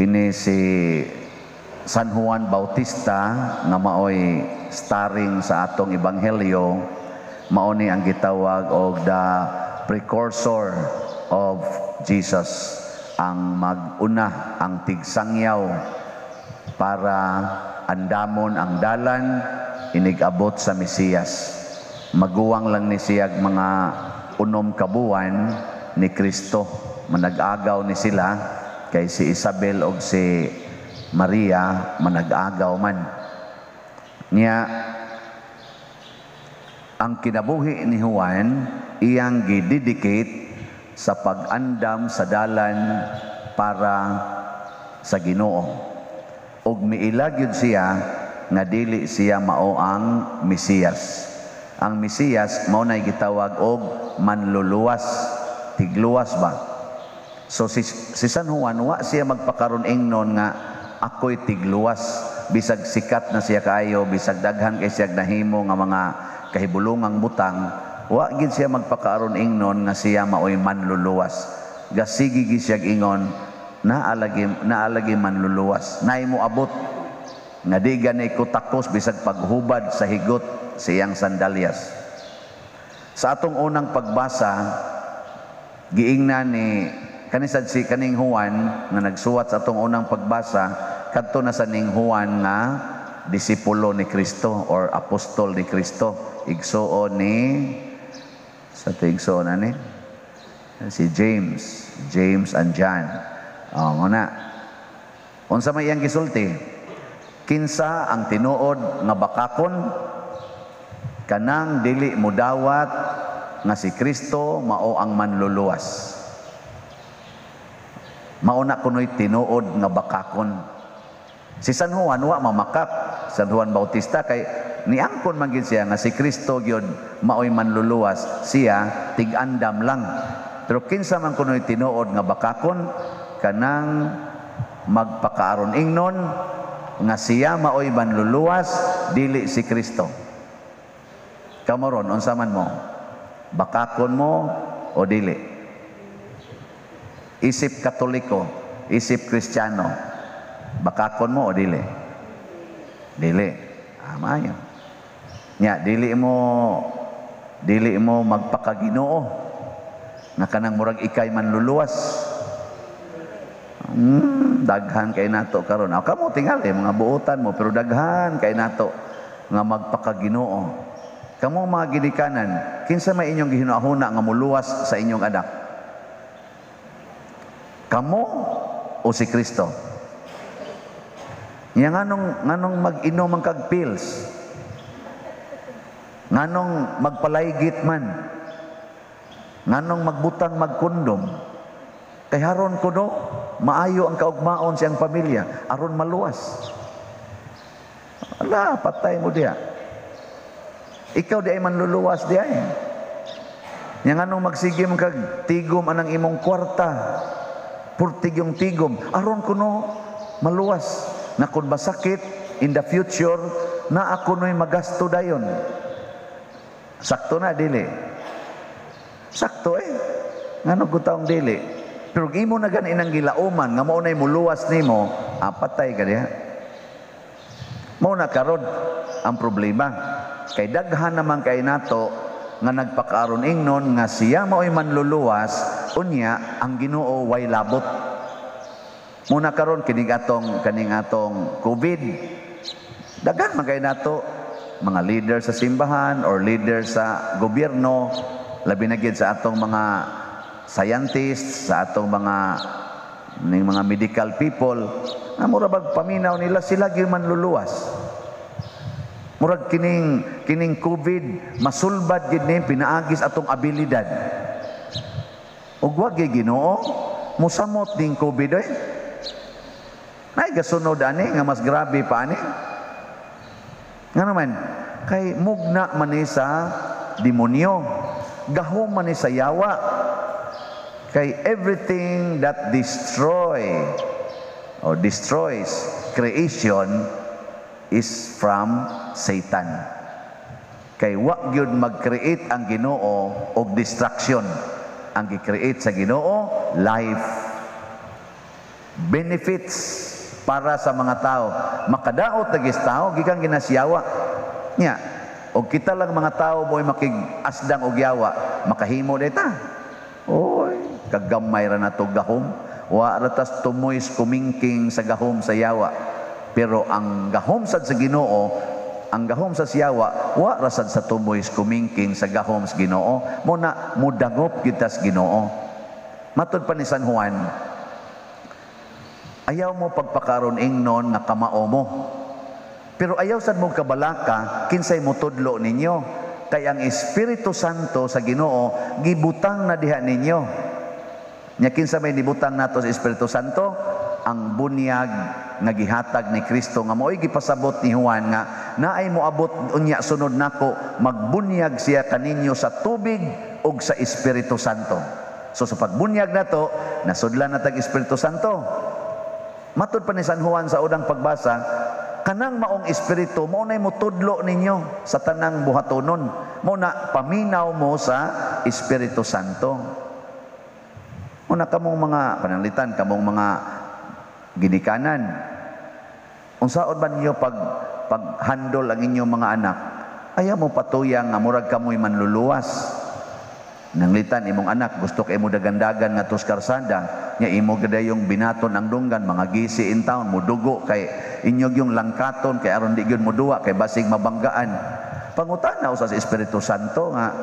Kini si San Juan Bautista nga maoy starring sa atong ebanghelyo, mao ni ang gitawag og the precursor of Jesus, ang mag-una, ang tigsangyaw para andamon ang dalan inigabot sa Mesiyas. Maguwang lang ni siyag mga 6 kabuwan ni Kristo, manag-agaw ni sila kay si Isabel og si Maria manag-agaw man niya. Ang kinabuhi ni Juan iyang gidedicate sa pag-andam sa dalan para sa Ginoo, ug miilag yun siya nga dili siya mao ang Mesiyas. Ang Mesiyas mao nay gitawag og manluluwas, tigluwas ba. So si San Juan wa siya magpakaron ingnon nga ako'y tigluwas, bisag sikat na siya kaayo, bisag daghan kay siya nahimo nga mga kahibulungang butang, wa gid siya magpakaron ingnon nga siya maoy manluluwas. Gasigi gid siya ingon naalagi manluluwas, nay mo abot nga di ganay kutakos bisag paghubad sa higot siyang sandalyas. Sa atong unang pagbasa, giingnan ni kanisad si kaning Juan nga nagsuwat sa atong unang pagbasa, kadto na sa ning Juan nga disipulo ni Kristo or apostol ni Kristo, igsuon ni sa tigsuon ani si James and John. Nguna unsa may iyang gisulti? Kinsa ang tinuod nga bakakon? Kanang dili mudawat nga si Kristo mao ang manluluwas. Mauna kuno'y tinuod nga bakakon. Si San Juan wa mamakak, San Juan Bautista, kay niangkon man gid siya nga si Kristo gyud maoy manluluwas, siya tig-andam lang. Pero kinsa man kuno'y tinuod nga bakakon, kanang magpakaaron ingnon nga siya maoy manluluwas, dili si Kristo. Kamoron, unsa man mo? Bakakon mo o dili? Isip Katoliko, isip Kristiyano, bakakon mo o dili? Dili. Maayo. Nya dili mo magpakaginoo nga kanang murag ikay manluluwas. Daghan kay nato karon. Kamo tingali mga buotan mo, pero daghan kay nato nga magpakaginoo. Kamo mga ginikanan, kinsa may inyong gihinahuna nga muluwas sa inyong anak? Kamo o si Kristo? Nganong mag-inom ang kag pills? Nganong magpalaygit man? Nganong magbutang magkondom? Kay haron kuno maayo ang kaugmaon siyang pamilya aron maluwas. Ala, patay mo diya. Ikaw di ay manluluwas di ay. Yang anong magsige mong kag tigom anang imong kwarta, purtigong tigom aron kuno maluwas na kun masakit in the future na ako no'y magasto dayon. Sakto na dili. Sakto ngano gutaong dili. Pero imo na gani nang gilauman nga mao nay muluwas nimo, patay ka diha. Mao na karon ang problema. Kay daghan naman kay nato nga nagpakaaron ingnon nga siya maoy manluluwas, unya ang Ginoo way labot. Muna karon kaning atong COVID, daghan man kay nato mga leader sa simbahan or leader sa gobyerno, labi na gid sa atong mga scientists, sa atong mga medical people, na murag paminaw nila sila gyud manluluwas. Murag kining COVID masulbad gid ni pinaagis atong abilidad. Ug wa gyud Ginoo musamot ning COVID Nay gasunod ani nga mas grabe pa ani. Nga naman kay mugna man ni sa demonyo, gahom man ni sa yawa. Kay everything that destroys creation is from Satan. Kay wa gyud mag-create ang Ginoo og distraction. Ang gi-create sa Ginoo life. benefits para sa mga tao. Makadaot na tao, gikan ginasyawa. Nya, o kita lang mga tao mo'y makig-asdang og yawa, makahimo deta. Oy, kagamay ra na to gahom. Wa ratas tumoys kumingking sa gahom sa yawa. Pero ang gahom sad sa Ginoo, ang gahom sa siyawa, wa rasad sa tumoys kumingking sa gahom sa Ginoo. Muna mudagop kita sa Ginoo. Matod pa ni San Juan, ayaw mo pagpakaron ingnon nga kamao mo. Pero ayaw sad mo kabalaka kinsay mo tudlo ninyo. Kay ang Espiritu Santo sa Ginoo gibutang na diha ninyo. Nya kinsa may nibutang nato sa Espiritu Santo? Ang bunyag nga gihatag ni Kristo nga mo'y gipasabot ni Juan nga naay moabot unya sunod nako, magbunyag siya kaninyo sa tubig ug sa Espiritu Santo. So sa pagbunyag nato, nasudlan na tag Espiritu Santo. Matod pa ni San Juan sa unang pagbasa, kanang maong espiritu mo nay motudlo ninyo sa tanang buhatonon. Mo na paminaw mo sa Espiritu Santo. Una kamong mga pananglitan, kamong mga ginikanan. Unsaon ba ninyo pag-handle ang inyong mga anak? Ayaw mo patuyang nga murag kamoy manluluwas. Nanglitan imong anak, gusto kay mo dagandagan nga tos karsada, nya imo gadayong binaton ang dunggan, mga gisi in town, mudugo kay inyog yung langkaton, kay aron di gyud muduwa, kay basig mabanggaan. Pangutana sa Espiritu Santo nga,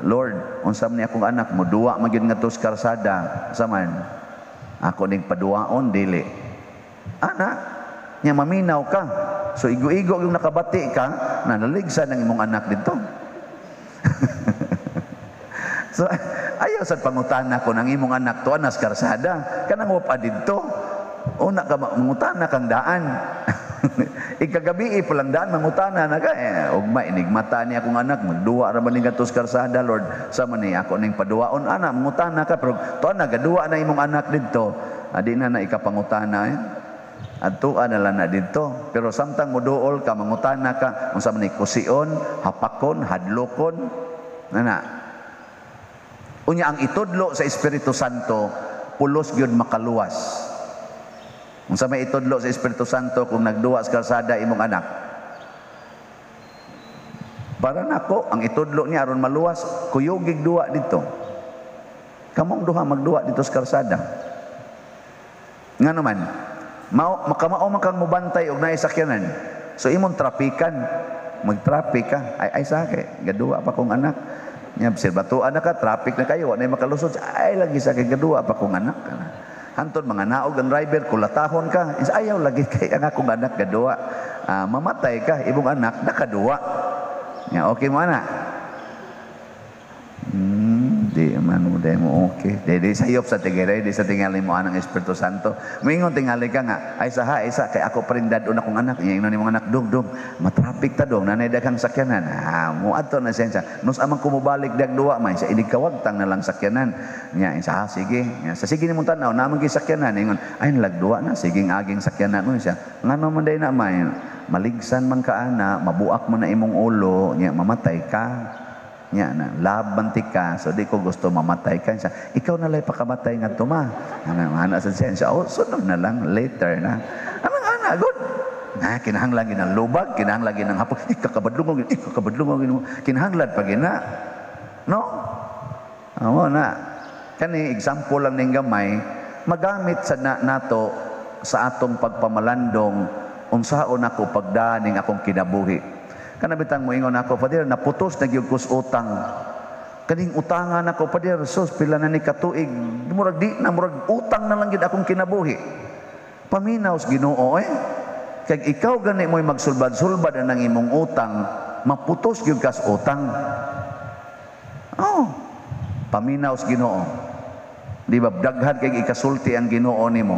Lord, unsa man ni akong anak, muduwa magyud nga tos karsada, saman ako ning paduwaon dili. Ana, nya maminaw ka. So igo-igo yung nakabati ka, nanaligsa ng imong anak dito. So ayaw sad pangutana ko nang imong anak to anas karsada, kanang wa didto. Una ka mangutana kang daan. Ikagabi pulang daan mangutana na ka ugma inigmata ni akong anak magduwa ra man ni gatos karsada, Lord, sa man ni ako ning paduwaon ana mangutana ka pero to na gaduwa na imong anak didto. Adi na ikapangutana adto na lang na didto. Pero samtang moduol ka mangutana ka unsa man ni kusion, hapakon, hadlokon na. Unya ang itudlo sa Espiritu Santo pulos gyud makaluwas. Unsa may itudlo sa Espiritu Santo kung nagduwa sa karsada imong anak? Para nako ang itudlo niya aron maluwas, kuyogig duwa dito. Kamong duha magduwa dito sa karsada. Ngano man, makamao man kang mobantay og naay sakyanan. So imong trapikan, magtraffic ka. Ay sa kay gaduwa pa kong anak. Nya batuan na ka, traffic na kayo, anay makalusod, ay lagi sa kay gaduwa pa kong anak. Hantod mga naog ang driver, kulatahon ka, ayaw lagi kay ang akong anak gaduwa. Mamatay ka, ibong anak nakaduwa. Nya okay mo ana? Di man mo day mo okay. Di sayop sa tigere, di sa tingali mo anang Espiritu Santo. Moingon tingali ka nga, ay sa kay ako prindad una kong anak, nya ingnon imong anak dug matraffic ta dong, nanay daghang sakyanan. Mo adto na sensa. Nus amang kumubalik dag duwa man sa iligkawagtang na lang sakyanan. Nya isa sige. Nya sa sige nimong tanaw namang gi sakyanan ingon, ay nalagduwa na siging aging sakyanan mo siya. Ngano man day na may maligsan man ka ana, mabuak man na imong ulo, nya mamatay ka. Nya na labantik ka, so di ko gusto mamatay ka siya. Ikaw na lay pakamatay nga tuma. Ana sa sensya, sunod na lang later na. Ana good. Kinahanglan gid ng lubag, kinahanglan gid ng hapon. Ikakabadlungog mo. Kinahanglan pa gina. No? Amo na. Kani example lang ning gamay, magamit sa nato sa atong pagpamalandong unsaon ako pagdaning akong kinabuhi. Kanabitang mo ingon ako, Pader, naputos na gyud kus utang. Kaning utangan ako, Pader, sus pila na ni katuig. Murag di na murag utang na lang gyud akong kinabuhi. Paminaw sa Ginoo kay ikaw gani mo'y magsulbad-sulbad ang imong utang, maputos gyud kas utang. Paminaw sa Ginoo. Di ba daghan kay ikasulti ang Ginoo nimo.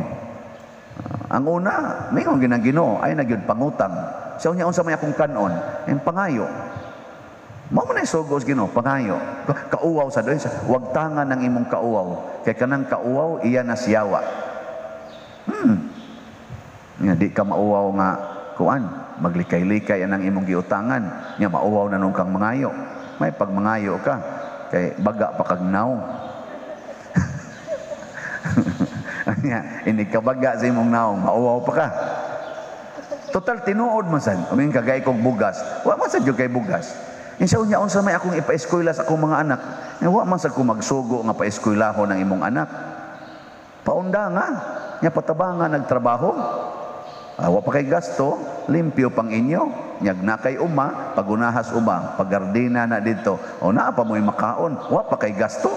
Ang una, mingon ginang Ginoo ay nagyud pangutang. Sa unya unsa may akong kanon, ang pangayo. Mao man sugos Ginoo, pangayo. Kauwaw sa doy sa wag tangan ng imong kauwaw. Kay kanang kauwaw iya na siyawa. Nga di ka mauwaw nga kuan, maglikay-likay anang imong giutangan. Nya mauwaw na nung kang mangayo. May pagmangayo ka kay baga pa kag naw. Ini kabaga sa imong naong, mauwaw pa ka. Total tinuod man sad. Umin kagay kog bugas. Wa man sad jud kay bugas. Insa unya unsa may akong ipa-eskwela sa akong mga anak. Wa man sad ko magsugo nga pa-eskwelahon ng imong anak. Paunda nga, nya patabangan nagtrabaho. Wa pa kay gasto, limpyo pang inyo. Nyag na kay uma, pagunahas uma, pagardina na dito. O naa pa mo'y makaon, wa pa kay gasto.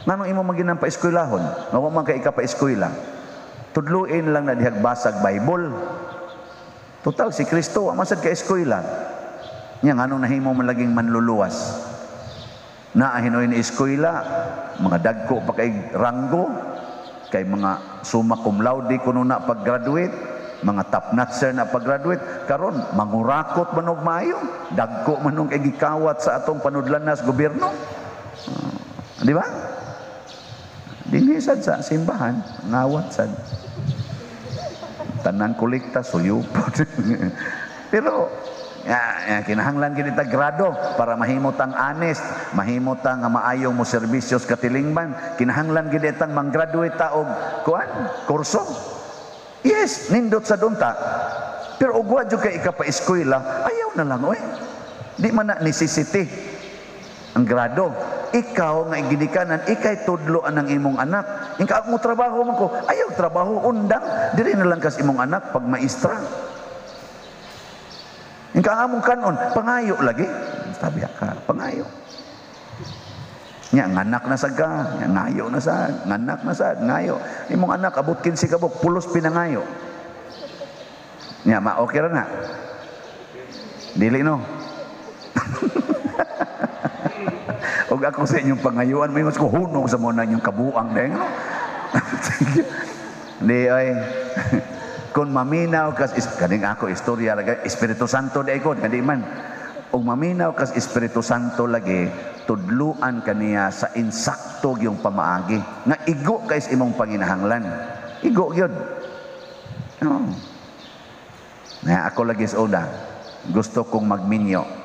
Nanong imo maginang pa-eskwelahon? Wa man kay ika pa-eskwela. Tudluin lang na dihag basag Bible. Total si Kristo wa man sad kay eskwela. Nya nganong nahimo man laging manluluwas. Naa hinoy ni eskwela, mga dagko pa kay ranggo, kay mga summa cum laude kuno na pag-graduate, mga top notcher na pag-graduate, karon mangurakot man og maayo, dagko man og gikawat sa atong panudlanas gobyerno. Di ba? Dinhi sad sa simbahan, ngawat sad. Tanan kolekta suyupod. Pero kinahanglan gid ta grado para mahimot ang honest, mahimot ang maayong mo serbisyos katilingban. Kinahanglan gid tang mang-graduate ta og kuan, kurso. Yes, nindot sa dunta. Pero ug wa jud kay ika pa eskwela, ayaw na lang oy. Di man na necessity ang grado. Ikaw nga ginikanan, ikay tudloan ng imong anak. Ingka ako mo trabaho man ko, ayaw trabaho undang, diri na lang kas imong anak pag maestra. Ingka among kanon, pangayo lagi. Sabi ka, pangayo. Nya nganak na sad ka, nya ngayo na sad, nganak na sad, ngayo. Imong anak abot 15 kabok, pulos pinangayo. Nya ma okay ra na. Dili no. Og ako sa inyong pangayuan, may mas ko hunong sa muna inyong kabuang deng. Di ay, kung maminaw kas, kaning ako istorya lagi, Espiritu Santo di ko, hindi man. Og maminaw kas Espiritu Santo lagi, tudluan kaniya sa insakto yung pamaagi. Nga igo kays imong panginahanglan. Igo yun. No. Na ako lagi sa una, gusto kong magminyo.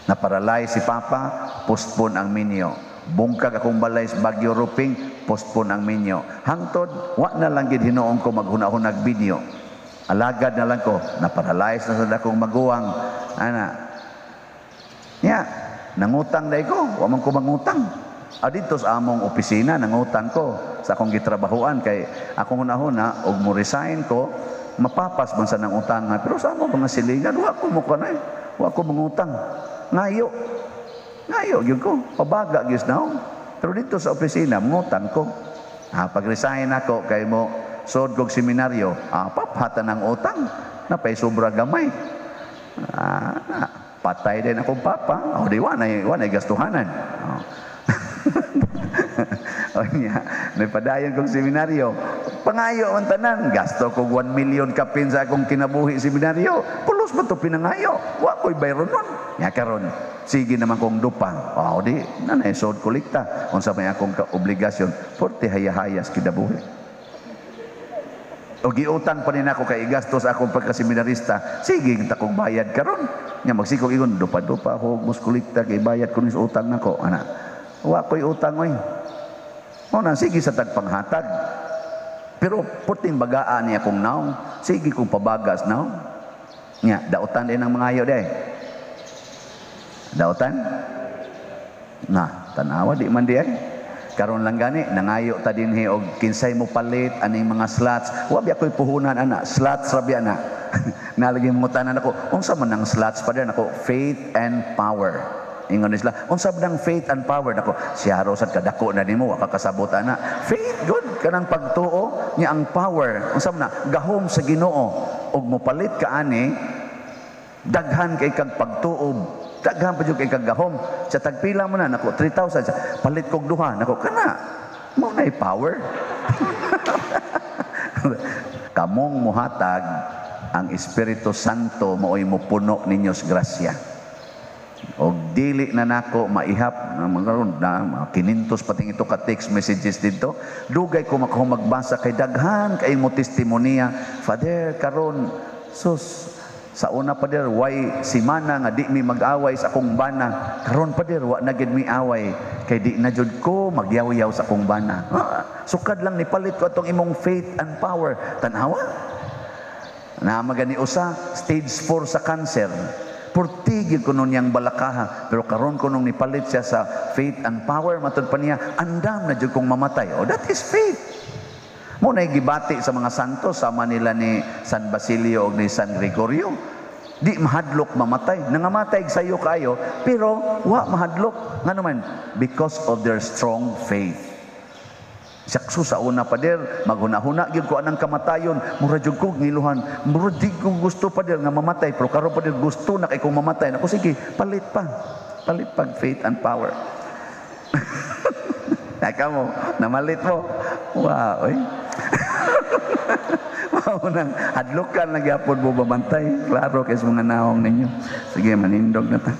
Naparalay si Papa, postpone ang minyo. Bungkag akong balay sa Bagyo Ruping, postpone ang minyo. Hangtod, wa na lang gid hinuon ko maghunahunag binyo. Alagad na lang ko, naparalay na sa akong maguwang. Ana. Nya, nangutang dai ko, wa man ko mangutang. Dito sa among opisina, nangutang ko sa akong gitrabahuan kay akong hunahuna og mo resign ko, mapapas man sa nang utangan. Pero sa among mga silingan, wa ko mo kanay. Wa ko mangutang. Ngayo yun ko, pabaga gyud na. Pero dito sa opisina, mangutang ko. Pag-resign ako kay mo sod kog seminaryo, paphatan ng utang, napay sobra gamay. Patay din akong papa. Di wanay gastuhanan. May padayon kong seminaryo. Pangayo ang tanan, gasto kog 1 million kapin sa akong kinabuhi seminaryo. Pulos ba to pinangayo? Wa ko'y bayron nun. Nya karon, sige naman kong dupang. Di, nanay sod kolekta. Unsa may akong obligasyon, porte hayahayas kinabuhi. O giutang pa rin ako kay gastos akong pagkaseminarista. Sige, kita kong bayad karon. Nya magsikog igon, dupa-dupa ako, muskolekta kay bayad ko nis utang nako. Ana, wa ko'y utang oy. Sige sa tagpanghatag. Pero puting bagaan niya kung naong, sige kung pabagas naong. Nya, dautan din ang mga ayo day. Dautan? Tanawa di man di ay. Karon lang gani, nangayo ta dinhi og kinsay mo palit aning mga slots. Wa biya ko'y puhunan ana, slots rabi ana. Nalagi mo tanan ako, unsa man ang slots pa din ako, faith and power. Ingon nila, unsa bang faith and power nako? Siya rosad kadako na nimo wa kakasabot ana. Faith good kanang pagtuo niya ang power. Unsa man gahom sa Ginoo og mopalit ka ani daghan kay kag pagtuo. Daghan pa jud kay kag gahom. Sa tagpila mo na nako 3,000 palit kog duha nako kana. Mo nay power. Kamong muhatag ang Espiritu Santo maoy mopuno ninyo sa grasya. Og dili na nako maihap na magkaroon na 500 pating ito ka text messages dito. Dugay ko magbasa kay daghan kay mo testimonya. Father karon sus Sa una pa der, why si mana nga di mi mag-away sa akong bana. Karon pa der, wa na gid mi away. Kay di na jud ko magyaw-yaw sa akong bana. Sukad lang ni palit ko atong imong faith and power. Tanawa. Na magani usa, stage 4 sa cancer. Purtigil ko nun niyang balakaha. Pero karon ko nung nipalit siya sa faith and power, matod pa niya, andam na jud kong mamatay. Oh, that is faith. Muna gibati sa mga santo, sama nila ni San Basilio o ni San Gregorio. Di mahadlok mamatay. Nangamatay sayo kayo, pero wa mahadlok. Nga naman, because of their strong faith. Sakso sa una pa der, maghuna-huna gyud ko anang kamatayon, mura jud ko ngiluhan. Mura di ko gusto pa der nga mamatay, pero karon pa der gusto na kay kong mamatay. Ako sige, palit pa. Palit pag faith and power. Naka mo, namalit mo. Wow, oy. Maunang hadlokan lagi apod mo babantay. Klaro kay mga naong ninyo. Sige, manindog na ta.